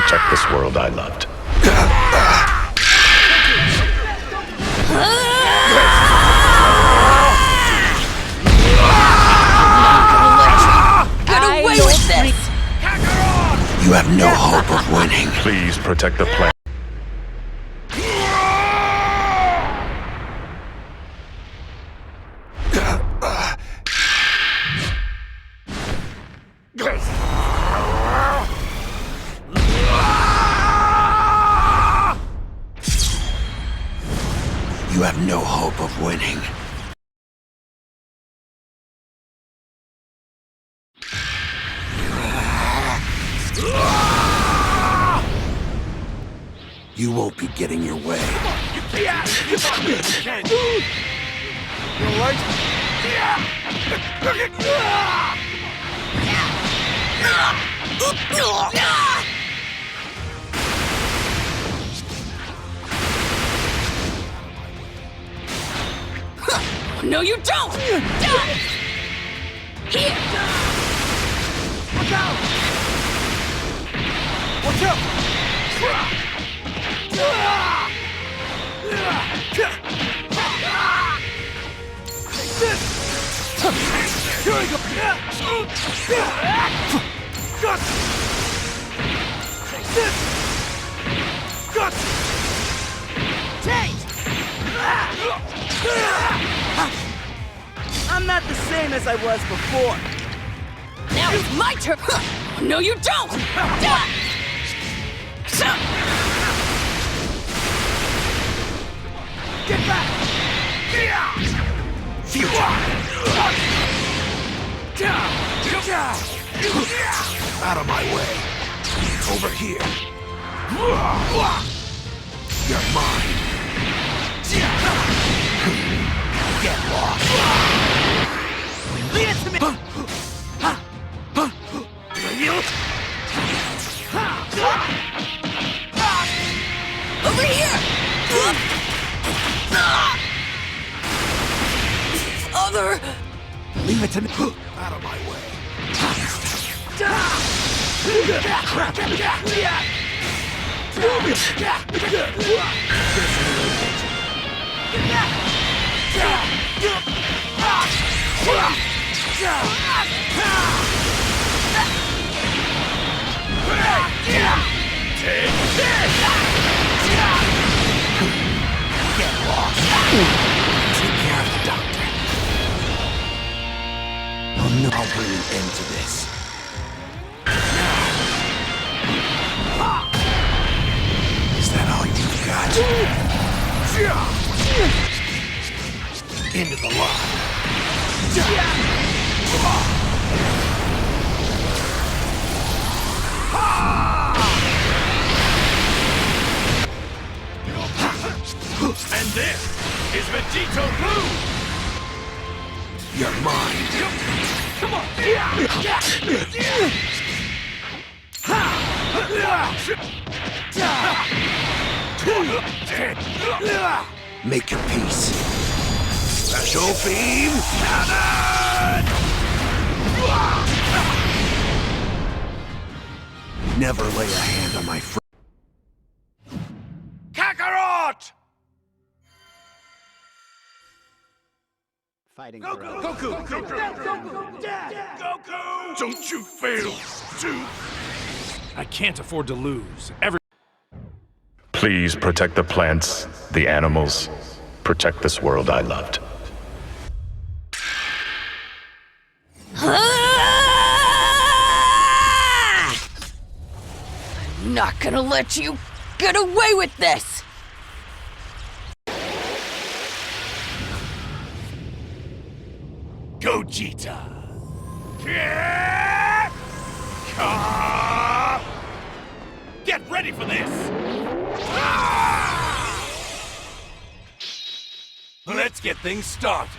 protect this world I loved. Get away with this! You have no hope of winning. Please protect the planet. You have no hope of winning. You won't be getting your way. You alright? No, you don't! Here! Watch out! Watch out! Here we go! Got! Take this! Got! Take! I'm not the same as I was before. Now it's my turn! No, you don't! Get back! Future! Out of my way! Over here! You're mine! Get lost! Lead it to me! Over here! Other... Leave it to me! Out of my way! Get lost! Take care of the doctor. Oh no, I'll bring an end to this. Is that all you've got? Into the line. And this is Vegito Blue! You're mine. Come on! Make your peace. Special beam cannon! Never lay a hand on my friend. Kakarot! Fighting Goku! Goku! Goku! Don't you fail, Ss2! I can't afford to lose. Please protect the plants, the animals. Protect this world I loved. I'm not gonna let you get away with this! Gogeta! Get ready for this! Let's get things started.